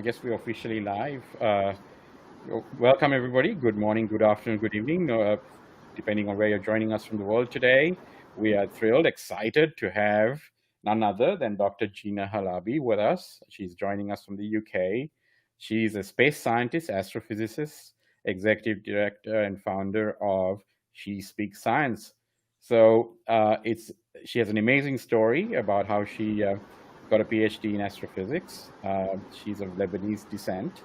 guess we're officially live. Welcome, everybody. Good morning, good afternoon, good evening, depending on where you're joining us from the world today. We are thrilled, excited to have none other than Dr. Ghina Halabi with us. She's joining us from the UK. She's a space scientist, astrophysicist, executive director, and founder of She Speaks Science. So she has an amazing story about how she got a PhD in astrophysics. She's of Lebanese descent.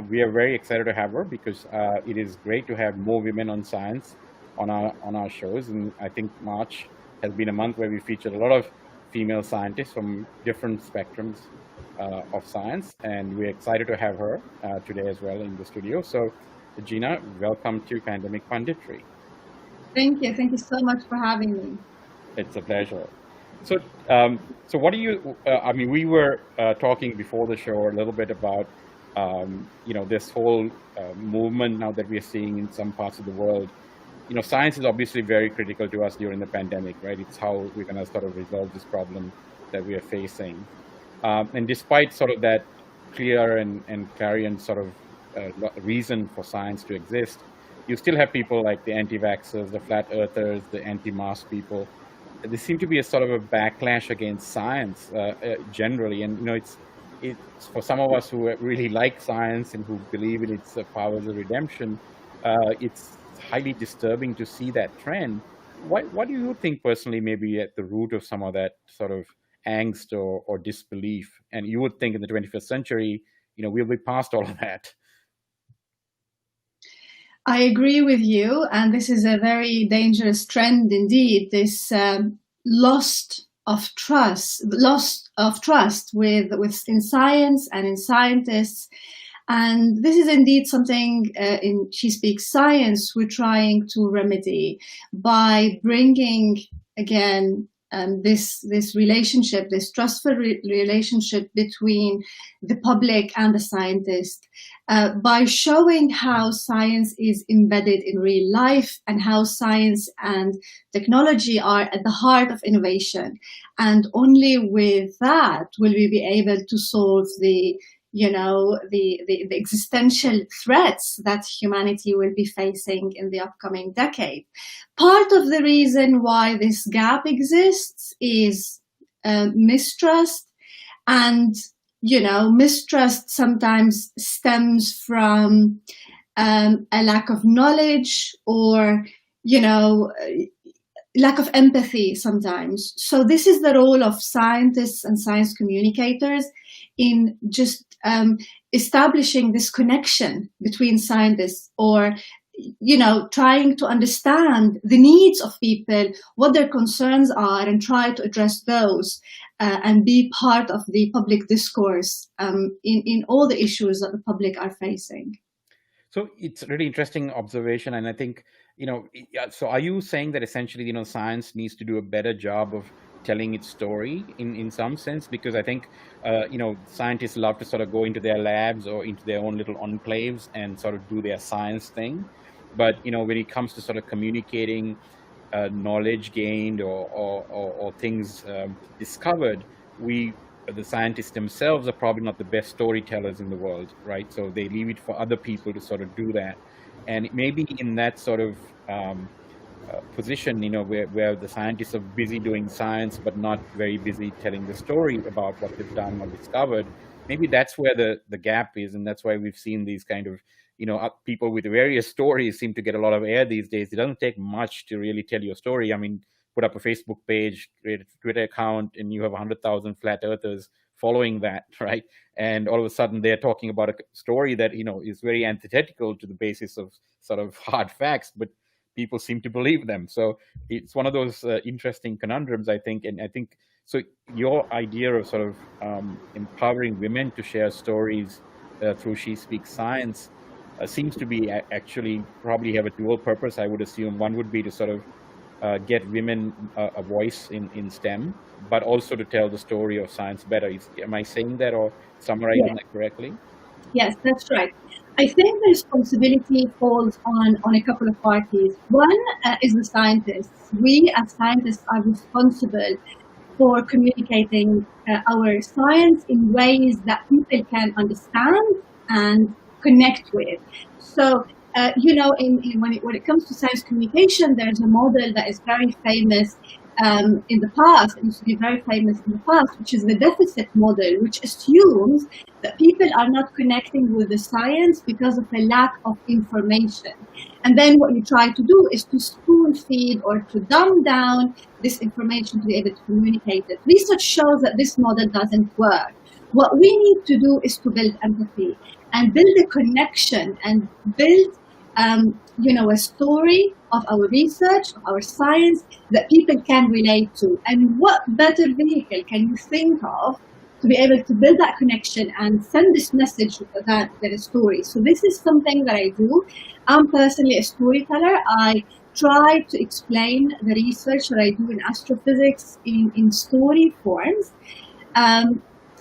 We are very excited to have her because it is great to have more women on science on our shows. And I think March has been a month where we featured a lot of female scientists from different spectrums of science. And we're excited to have her today as well in the studio. So Ghina, welcome to Pandemic Punditry. Thank you. Thank you so much for having me. It's a pleasure. So, what do you? I mean, we were talking before the show a little bit about, this whole movement now that we are seeing in some parts of the world. Science is obviously very critical to us during the pandemic, right? It's how we're going to sort of resolve this problem that we are facing. And despite sort of that clear and clarion sort of reason for science to exist, you still have people like the anti-vaxxers, the flat earthers, the anti-mask people. There seems to be a sort of a backlash against science generally, and it's for some of us who really like science and who believe in its powers of redemption. It's highly disturbing to see that trend. What do you think personally may be at the root of some of that sort of angst or disbelief? And you would think in the 21st century, we'll be past all of that. I agree with you, and this is a very dangerous trend indeed. This loss of trust with in science and in scientists, and this is indeed something in She Speaks Science we're trying to remedy by bringing again this relationship, this trustful relationship between the public and the scientist, by showing how science is embedded in real life and how science and technology are at the heart of innovation. And only with that will we be able to solve the existential threats that humanity will be facing in the upcoming decade. Part of the reason why this gap exists is mistrust, and mistrust sometimes stems from a lack of knowledge or lack of empathy sometimes. So this is the role of scientists and science communicators in just establishing this connection between scientists, or trying to understand the needs of people, what their concerns are, and try to address those and be part of the public discourse in all the issues that the public are facing. So it's a really interesting observation, and I think so are you saying that essentially science needs to do a better job of telling its story in some sense? Because I think scientists love to sort of go into their labs or into their own little enclaves and sort of do their science thing, but when it comes to sort of communicating knowledge gained or things discovered, the scientists themselves are probably not the best storytellers in the world, right? So they leave it for other people to sort of do that. And maybe in that sort of position, where the scientists are busy doing science, but not very busy telling the story about what they've done or discovered, maybe that's where the gap is. And that's why we've seen these kind of, people with various stories seem to get a lot of air these days. It doesn't take much to really tell your story. I mean, put up a Facebook page, create a Twitter account, and you have 100,000 flat earthers following that, right? And all of a sudden they're talking about a story that, is very antithetical to the basis of sort of hard facts, but people seem to believe them. So it's one of those interesting conundrums, I think. And I think, so your idea of sort of empowering women to share stories through She Speaks Science seems to be actually probably have a dual purpose, I would assume. One would be to sort of get women a voice in STEM, but also to tell the story of science better. Am I saying that or summarizing that correctly? Yes, that's right. I think the responsibility falls on a couple of parties. One is the scientists. We as scientists are responsible for communicating our science in ways that people can understand and connect with. So, when it comes to science communication, there's a model that is very famous in the past, it used to be very famous in the past, which is the deficit model, which assumes that people are not connecting with the science because of a lack of information. And then what you try to do is to spoon feed or to dumb down this information to be able to communicate it. Research shows that this model doesn't work. What we need to do is to build empathy and build a connection and build a story of our research, of our science that people can relate to. And what better vehicle can you think of to be able to build that connection and send this message than a story? So this is something that I do. I'm personally a storyteller. I try to explain the research that I do in astrophysics in story forms.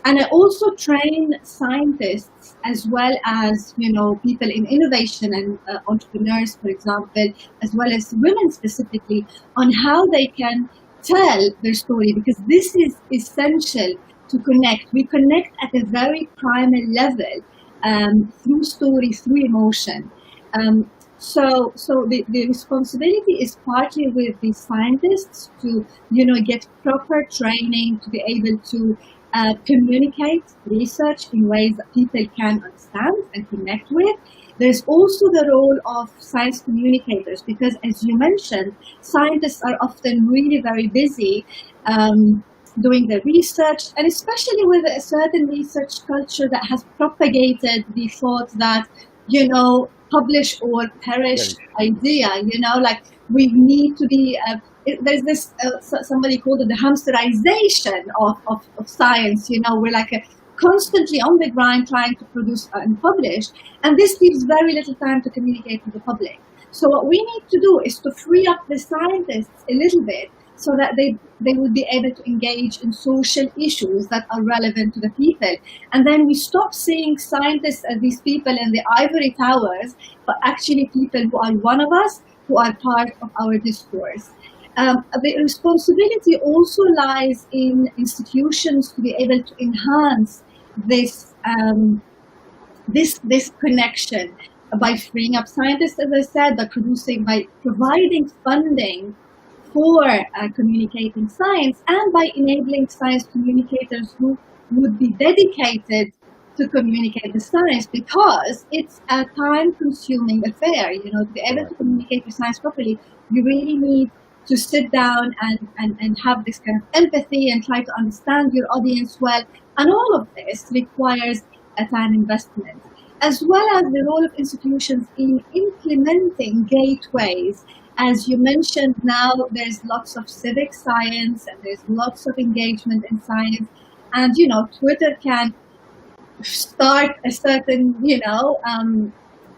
And I also train scientists as well as, people in innovation and entrepreneurs, for example, as well as women specifically, on how they can tell their story, because this is essential to connect. We connect at a very primal level through story, through emotion. So the responsibility is partly with the scientists to, get proper training to be able to communicate research in ways that people can understand and connect with. There's also the role of science communicators, because as you mentioned, scientists are often really very busy doing their research, and especially with a certain research culture that has propagated the thought that, publish or perish idea, like we need to be there's this somebody called it the hamsterization of science. We're like constantly on the grind trying to produce and publish, and this leaves very little time to communicate with the public. So what we need to do is to free up the scientists a little bit so that they would be able to engage in social issues that are relevant to the people. And then we stop seeing scientists as these people in the ivory towers, but actually people who are one of us, who are part of our discourse. The responsibility also lies in institutions to be able to enhance this this connection by freeing up scientists, as I said, by providing funding for communicating science, and by enabling science communicators who would be dedicated to communicate the science, because it's a time-consuming affair. To be able to communicate your science properly, you really need to sit down and have this kind of empathy and try to understand your audience well. And all of this requires a time investment, as well as the role of institutions in implementing gateways. As you mentioned, now there's lots of civic science and there's lots of engagement in science. And, Twitter can start a certain,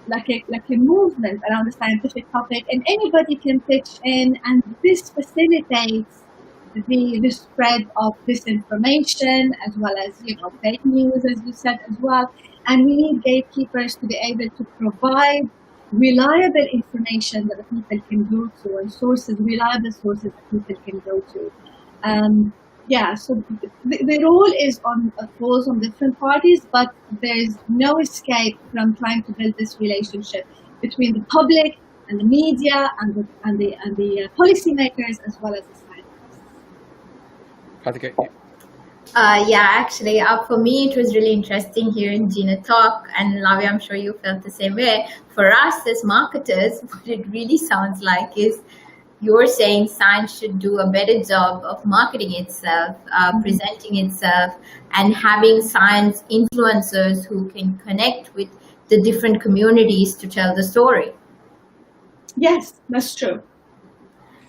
like a movement around a scientific topic, and anybody can pitch in, and this facilitates the spread of disinformation as well as, fake news, as you said as well. And we need gatekeepers to be able to provide reliable information that the people can go to, and reliable sources that people can go to. So the role falls on different parties, but there's no escape from trying to build this relationship between the public and the media and the policymakers as well as the scientists. Actually, for me, it was really interesting hearing Ghina talk, and Lavi, I'm sure you felt the same way. For us as marketers, what it really sounds like is you're saying science should do a better job of marketing itself, presenting itself, and having science influencers who can connect with the different communities to tell the story. Yes, that's true.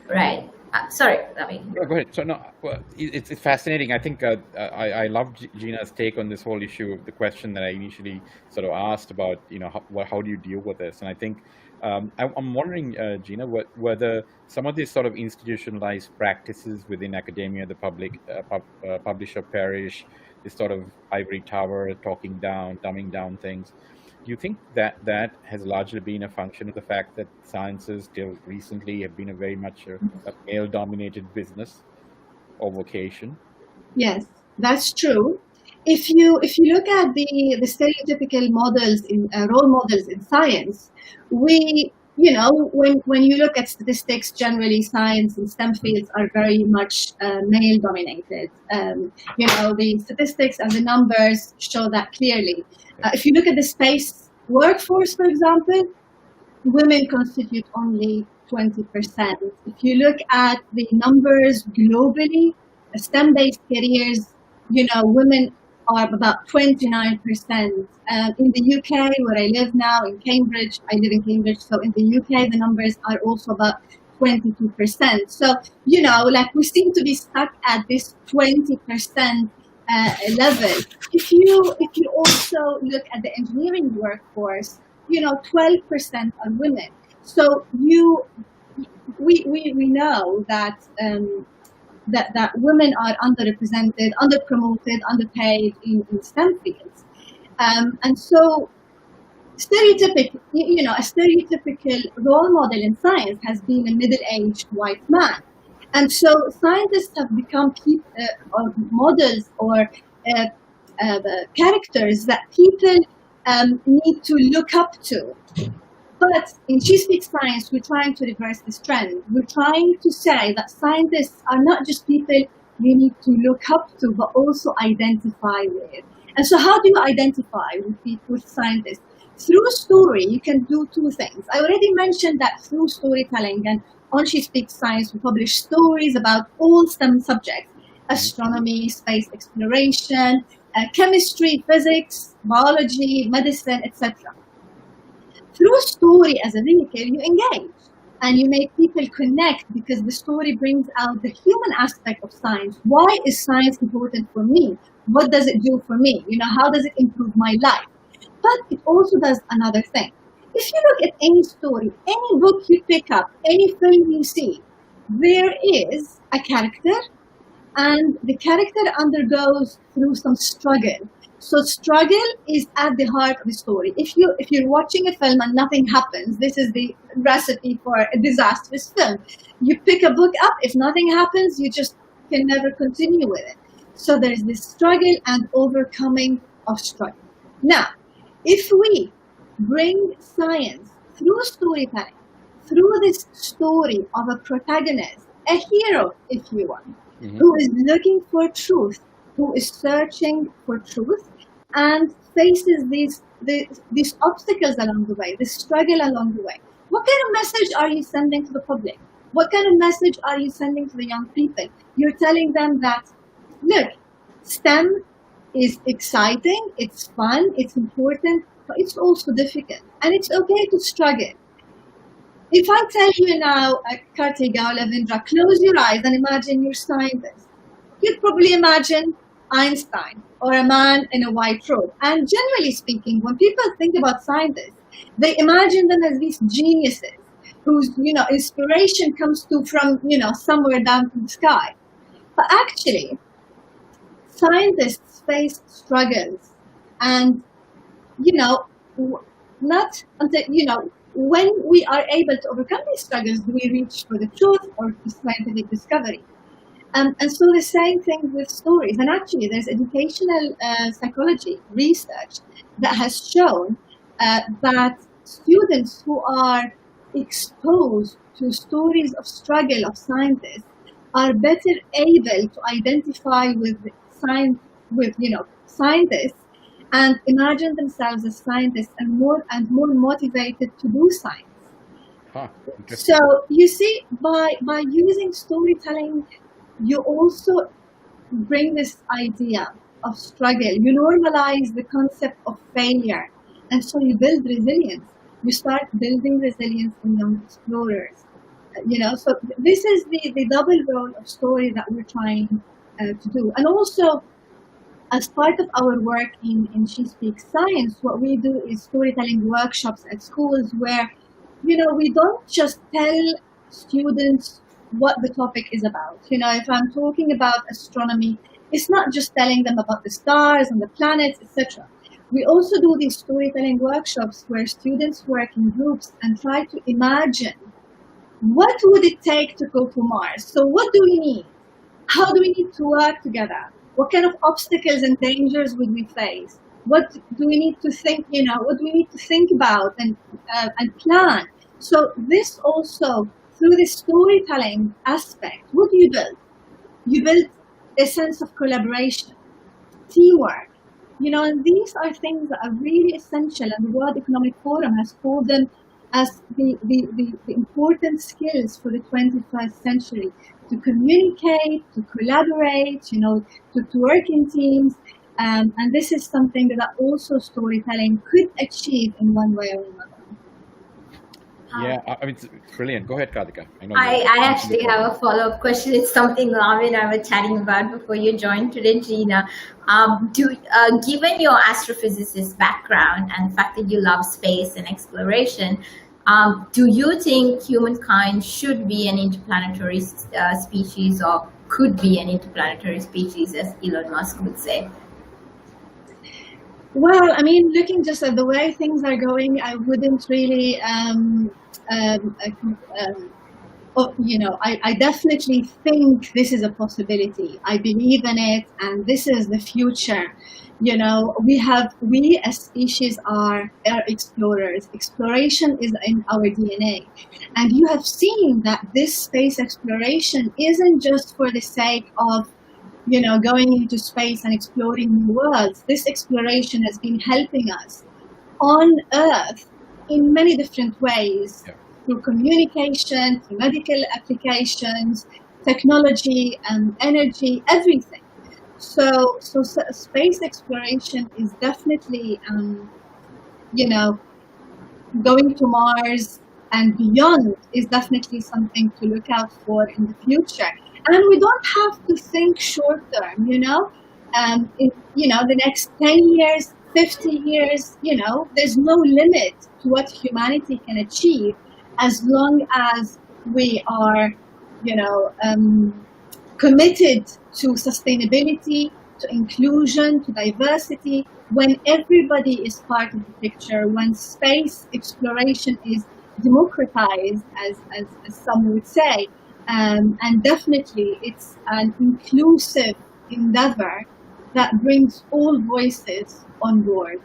Right. Sorry, Lavi. No, go ahead. So it's fascinating. I think I love Gina's take on this whole issue of the question that I initially sort of asked about, how do you deal with this? And I think I'm wondering, Gina, whether some of these sort of institutionalized practices within academia, the public, publisher perish, this sort of ivory tower, talking down, dumbing down things. Do you think that has largely been a function of the fact that sciences till recently have been a very much a male-dominated business or vocation? Yes, that's true. If you look at the stereotypical models in role models in science, we when you look at statistics, generally science and STEM fields are very much male dominated. The statistics and the numbers show that clearly. If you look at the space workforce, for example, women constitute only 20%. If you look at the numbers globally, STEM-based careers, women are about 29%. In the UK, where I live now, in Cambridge, I live in Cambridge, so in the UK, the numbers are also about 22%. So, we seem to be stuck at this 20% level. If you also look at the engineering workforce, 12% are women. So we know that that women are underrepresented, underpromoted, underpaid in STEM fields, and so a stereotypical role model in science has been a middle-aged white man, and so scientists have become or models or characters that people need to look up to. But in She Speaks Science, we're trying to reverse this trend. We're trying to say that scientists are not just people you need to look up to, but also identify with. And so how do you identify with scientists? Through story, you can do two things. I already mentioned that through storytelling, and on She Speaks Science, we publish stories about all STEM subjects: astronomy, space exploration, chemistry, physics, biology, medicine, etc. Through story as a vehicle, you engage and you make people connect because the story brings out the human aspect of science. Why is science important for me? What does it do for me? How does it improve my life? But it also does another thing. If you look at any story, any book you pick up, any film you see, there is a character, and the character undergoes through some struggle. So struggle is at the heart of the story. If you're watching a film and nothing happens, this is the recipe for a disastrous film. You pick a book up, if nothing happens, you just can never continue with it. So there's this struggle and overcoming of struggle. Now, if we bring science through storytelling, through this story of a protagonist, a hero, if you want, who is looking for truth, who is searching for truth, and faces these obstacles along the way, this struggle along the way. What kind of message are you sending to the public? What kind of message are you sending to the young people? You're telling them that, look, STEM is exciting, it's fun, it's important, but it's also difficult, and it's okay to struggle. If I tell you now, Kartika or Lavindra, close your eyes and imagine you're scientists, you'd probably imagine Einstein or a man in a white robe. And generally speaking, when people think about scientists, they imagine them as these geniuses whose inspiration comes from somewhere down from the sky. But actually, scientists face struggles, and not until when we are able to overcome these struggles do we reach for the truth or the scientific discovery. And so the same thing with stories. And actually, there's educational psychology research that has shown that students who are exposed to stories of struggle of scientists are better able to identify with scientists and imagine themselves as scientists and more motivated to do science. So you see, by using storytelling, you also bring this idea of struggle. You normalize the concept of failure, and so you build resilience. You start building resilience in young explorers. So this is the double role of story that we're trying to do. And also, as part of our work in She Speaks Science, what we do is storytelling workshops at schools where, we don't just tell students what the topic is about. If I'm talking about astronomy, it's not just telling them about the stars and the planets, etc. We also do these storytelling workshops where students work in groups and try to imagine what would it take to go to Mars. So what do we need? How do we need to work together? What kind of obstacles and dangers would we face? What do we need to think, what do we need to think about and plan? So this also, through the storytelling aspect, what do you build? You build a sense of collaboration, teamwork, and these are things that are really essential, and the World Economic Forum has called them as the important skills for the 21st century: to communicate, to collaborate, to work in teams. And this is something that also storytelling could achieve in one way or another. Yeah, I mean, it's brilliant. Go ahead, Karthika. I know I actually have a follow-up question. It's something Ravi and I were chatting about before you joined today, Ghina. Given your astrophysicist background and the fact that you love space and exploration, do you think humankind should be an interplanetary species, or could be an interplanetary species, as Elon Musk would say? Well, I mean, looking just at the way things are going, I wouldn't really, I definitely think this is a possibility. I believe in it, and this is the future. We as species are explorers. Exploration is in our DNA. And you have seen that this space exploration isn't just for the sake of going into space and exploring new worlds. This exploration has been helping us on Earth in many different ways, through communication, through medical applications, technology, and energy, everything. So space exploration is definitely, going to Mars and beyond is definitely something to look out for in the future. And we don't have to think short term, in the next 10 years, 50 years, there's no limit to what humanity can achieve as long as we are, committed to sustainability, to inclusion, to diversity. When everybody is part of the picture, when space exploration is democratized, as some would say, and definitely it's an inclusive endeavor that brings all voices on board.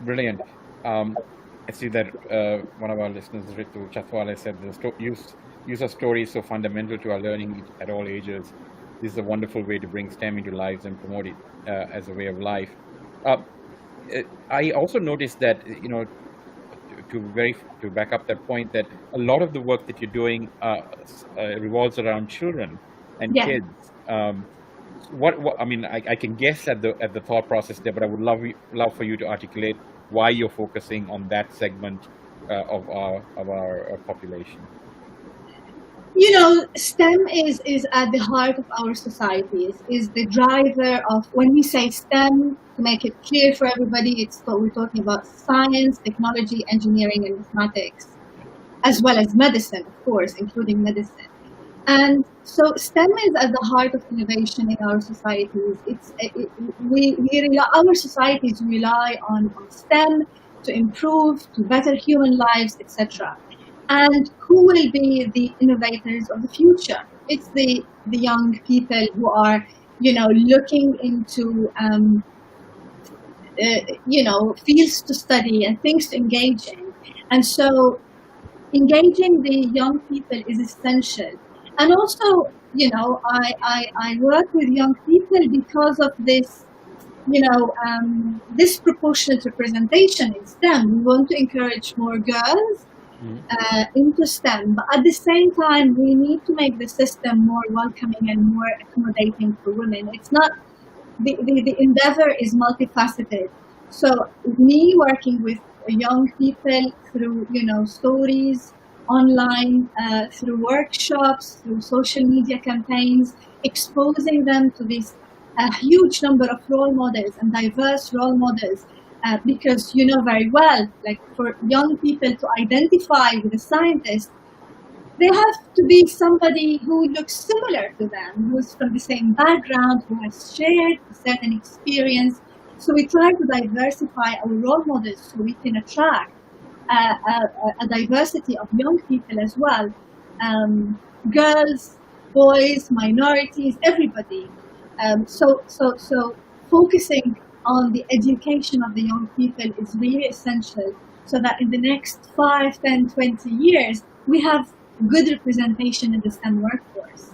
Brilliant. I see that one of our listeners, Ritu Chatwala, said the use of stories so fundamental to our learning at all ages. This is a wonderful way to bring STEM into lives and promote it as a way of life. I also noticed that, to back up that point, that a lot of the work that you're doing revolves around children and kids. What I mean, I can guess at the thought process there, but I would love for you to articulate why you're focusing on that segment of our population. STEM is at the heart of our societies, is the driver of, when we say STEM, to make it clear for everybody, it's what we're talking about: science, technology, engineering, and mathematics, as well as medicine, of course, including medicine. And so STEM is at the heart of innovation in our societies. Our societies rely on STEM to improve, to better human lives, etc. And who will be the innovators of the future? It's the young people who are, looking into, fields to study and things to engage in. And so engaging the young people is essential. And also, I work with young people because of this, disproportionate representation in STEM. We want to encourage more girls into STEM, but at the same time, we need to make the system more welcoming and more accommodating for women. It's not, the endeavor is multifaceted. So me working with young people through, stories, online, through workshops, through social media campaigns, exposing them to this huge number of role models and diverse role models. Because you know very well, like for young people to identify with a scientist, they have to be somebody who looks similar to them, who's from the same background, who has shared a certain experience. So we try to diversify our role models so we can attract a diversity of young people as well. Girls, boys, minorities, everybody. So focusing on the education of the young people is really essential, so that in the next 5, 10, 20 years, we have good representation in the STEM workforce.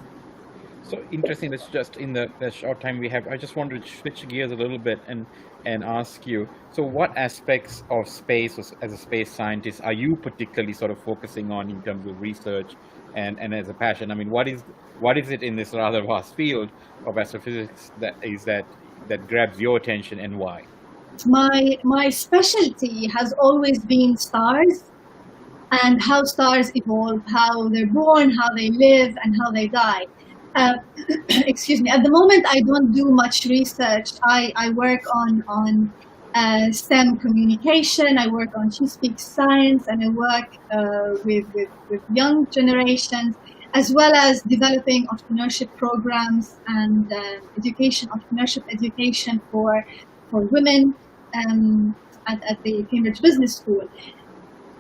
So interesting. That's just in the short time we have. I just wanted to switch gears a little bit and ask you. So, what aspects of space, as a space scientist, are you particularly sort of focusing on in terms of research and as a passion? I mean, what is it in this rather vast field of astrophysics that grabs your attention, and why? My specialty has always been stars, and how stars evolve, how they're born, how they live, and how they die. Excuse me. At the moment, I don't do much research. I work on STEM communication. I work on She Speaks Science, and I work with young generations, as well as developing entrepreneurship programs and entrepreneurship education for women at the Cambridge Business School,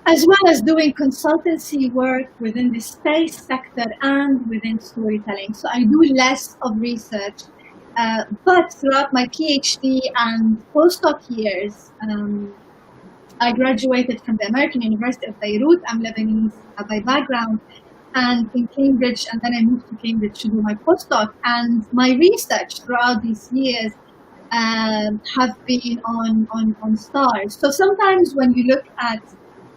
as well as doing consultancy work within the space sector and within storytelling. So I do less of research, but throughout my PhD and postdoc years, I graduated from the American University of Beirut. I'm Lebanese by background, and in Cambridge, and then I moved to Cambridge to do my postdoc. And my research throughout these years have been on stars. So sometimes when you look at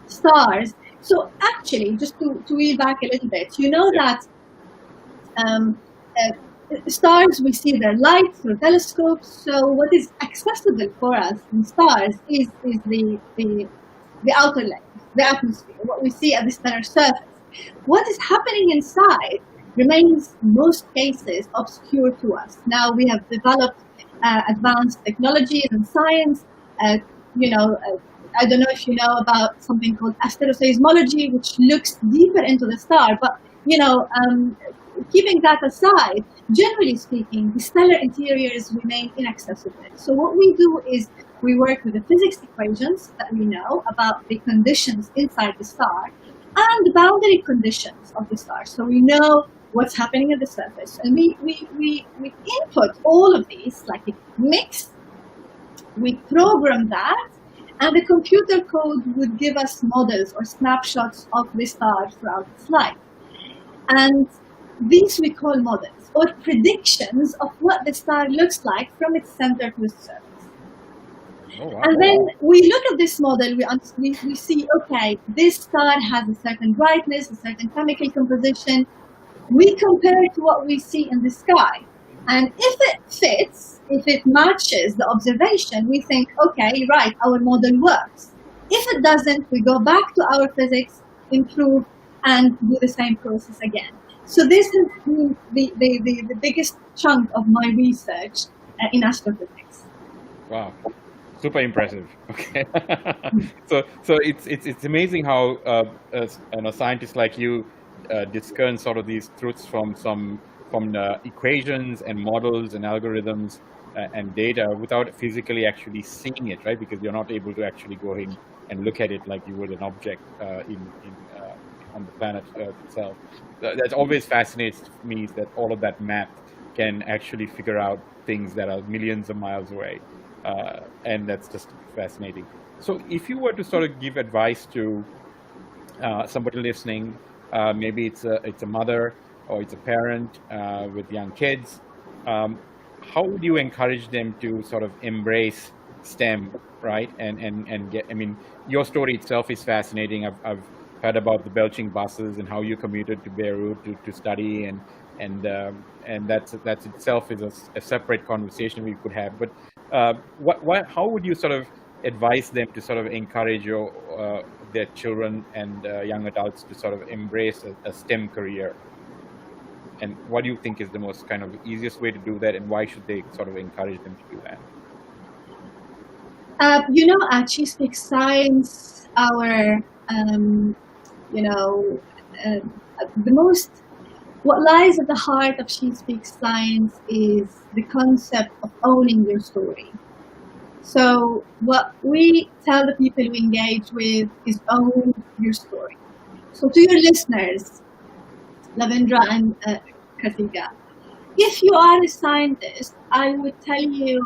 stars, so actually, just to reel back a little bit, you know that stars, we see their light through telescopes. So what is accessible for us in stars is the outer layer, the atmosphere, what we see at the stellar surface. What is happening inside remains, in most cases, obscure to us. Now we have developed advanced technologies and science. I don't know if you know about something called astroseismology, which looks deeper into the star. But keeping that aside, generally speaking, the stellar interiors remain inaccessible. So what we do is we work with the physics equations that we know about the conditions inside the star and the boundary conditions of the star. So we know what's happening at the surface, and we input all of these like a mix. We program that, and the computer code would give us models or snapshots of the star throughout its life. And these we call models, or predictions of what the star looks like from its center to its surface. Oh, wow. And then we look at this model, we see, okay, this star has a certain brightness, a certain chemical composition. We compare it to what we see in the sky. And if it fits, if it matches the observation, we think, okay, right, our model works. If it doesn't, we go back to our physics, improve, and do the same process again. So this has been the biggest chunk of my research in astrophysics. Wow, super impressive. Okay, so it's amazing how scientists like you discern sort of these truths from the equations and models and algorithms and data without physically actually seeing it, right? Because you're not able to actually go in and look at it like you would an object on the planet Earth itself. That always fascinates me, is that all of that math can actually figure out things that are millions of miles away, and that's just fascinating. So if you were to sort of give advice to somebody listening, maybe it's a mother or it's a parent with young kids, how would you encourage them to sort of embrace STEM, right? And get, I mean, your story itself is fascinating. I've heard about the belching buses and how you commuted to Beirut to study, and that's itself is a separate conversation we could have. But how would you sort of advise them to sort of encourage their children and young adults to sort of embrace a STEM career? And what do you think is the most kind of easiest way to do that, and why should they sort of encourage them to do that? At She Speaks Science, what lies at the heart of She Speaks Science is the concept of owning your story. So what we tell the people we engage with is own your story. So to your listeners, Lavindra and Kartika, If you are a scientist, I would tell you,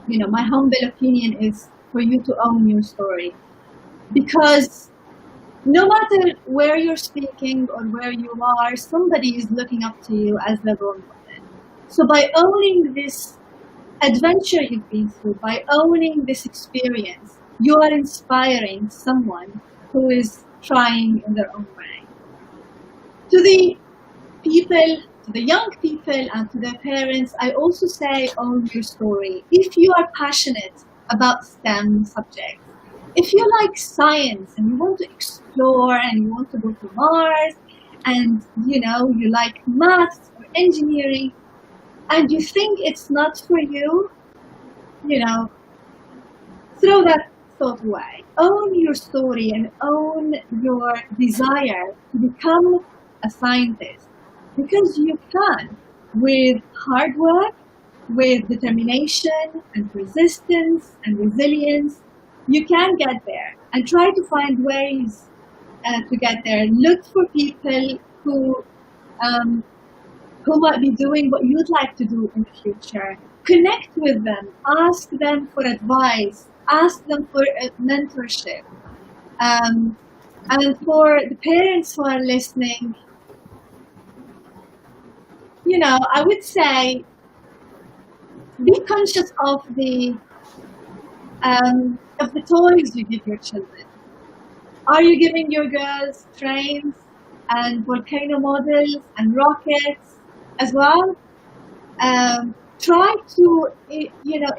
my humble opinion is for you to own your story. Because no matter where you're speaking or where you are, somebody is looking up to you as their role model. So by owning this adventure you've been through, by owning this experience, you are inspiring someone who is trying in their own way. To the people, to the young people and to their parents, I also say own your story. If you are passionate about STEM subjects, if you like science and you want to explore and you want to go to Mars and you like maths or engineering and you think it's not for you, throw that thought away. Own your story and own your desire to become a scientist, because you can, with hard work, with determination and persistence and resilience, you can get there, and try to find ways to get there. Look for people who might be doing what you'd like to do in the future. Connect with them, ask them for advice, ask them for mentorship. And for the parents who are listening, I would say be conscious of the toys you give your children. Are you giving your girls trains and volcano models and rockets as well? Try to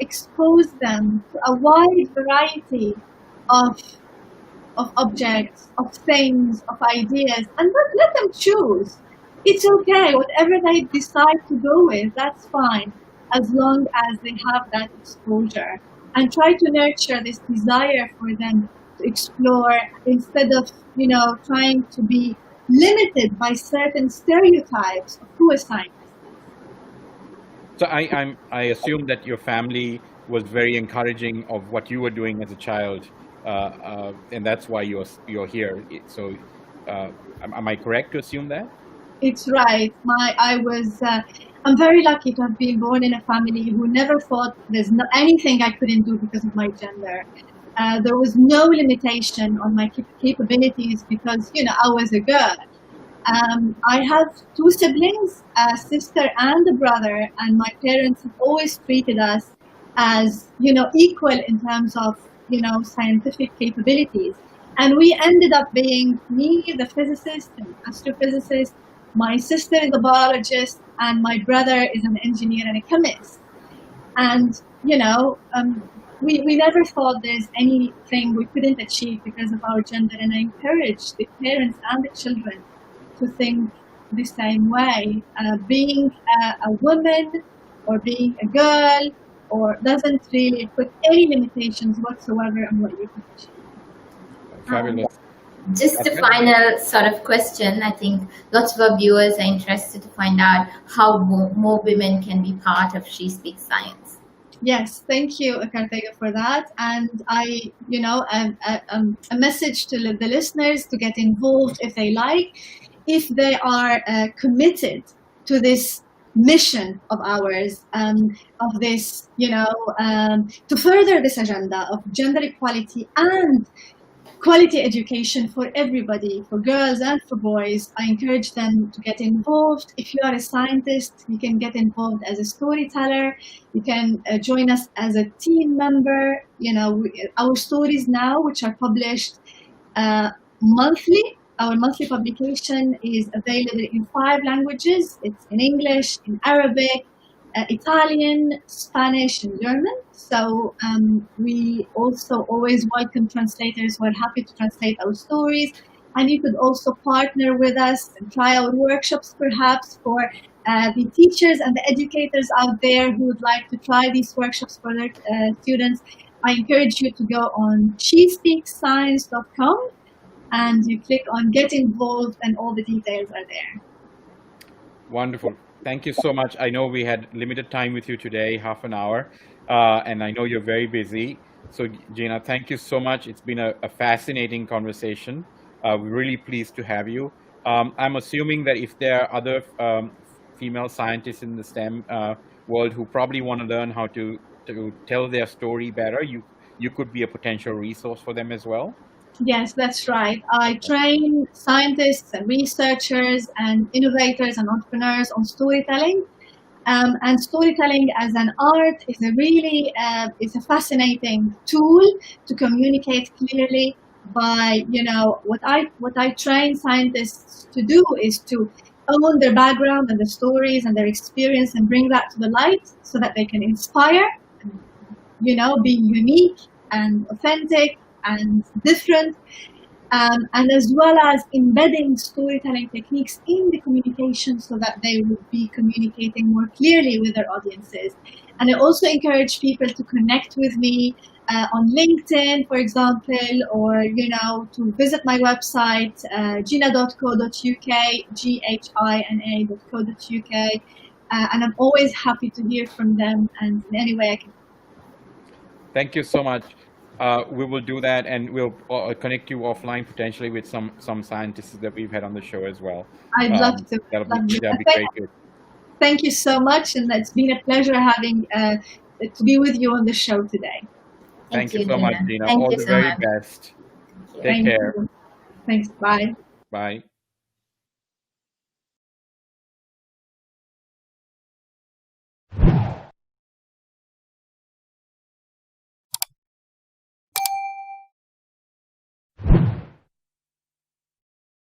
expose them to a wide variety of objects, of things, of ideas, and let them choose. It's okay, whatever they decide to go with, that's fine, as long as they have that exposure. And try to nurture this desire for them to explore, instead of trying to be limited by certain stereotypes of who a scientist. So I assume that your family was very encouraging of what you were doing as a child, and that's why you're here. So am I correct to assume that? It's right. I'm very lucky to have been born in a family who never thought there's anything I couldn't do because of my gender. There was no limitation on my capabilities because, I was a girl. I have two siblings, a sister and a brother, and my parents have always treated us as, equal in terms of, scientific capabilities. And we ended up being me, the physicist and astrophysicist. My sister is a biologist, and my brother is an engineer and a chemist. And, we never thought there's anything we couldn't achieve because of our gender. And I encourage the parents and the children to think the same way. Being a woman or being a girl doesn't really put any limitations whatsoever on what you can achieve. Fabulous. Just a final sort of question. I think lots of our viewers are interested to find out how more women can be part of She Speaks Science. Yes, thank you, Karthika, for that. And a message to the listeners to get involved if they like, if they are committed to this mission of ours, of this, to further this agenda of gender equality and quality education for everybody, for girls and for boys. I encourage them to get involved. If you are a scientist, you can get involved as a storyteller. You can join us as a team member. Our stories now, which are published monthly, our monthly publication is available in 5 languages. It's in English, in Arabic, Italian, Spanish, and German. So we also always welcome translators who are happy to translate our stories. And you could also partner with us and try our workshops, perhaps, for the teachers and the educators out there who would like to try these workshops for their students. I encourage you to go on shespeaksscience.com and you click on Get Involved, and all the details are there. Wonderful. Thank you so much. I know we had limited time with you today, half an hour, and I know you're very busy. So, Gina, thank you so much. It's been a fascinating conversation. We're really pleased to have you. I'm assuming that if there are other female scientists in the STEM world who probably want to learn how to tell their story better, you could be a potential resource for them as well. Yes, that's right. I train scientists and researchers and innovators and entrepreneurs on storytelling. And storytelling as an art is a really is a fascinating tool to communicate clearly. By what I train scientists to do is to own their background and their stories and their experience and bring that to the light so that they can inspire, be unique and authentic and different, and as well as embedding storytelling techniques in the communication so that they would be communicating more clearly with their audiences. And I also encourage people to connect with me on LinkedIn, for example, or to visit my website, gina.co.uk, GHINA.co.uk, and I'm always happy to hear from them, and in any way I can. Thank you so much. We will do that, and we'll connect you offline potentially with some scientists that we've had on the show as well. I'd love to. That'll be very good. Thank you so much, and it's been a pleasure having to be with you on the show today. Thank you so much, Gina. Thank All you the so very much. best. Take Thank care. you. Thanks. Bye. Bye.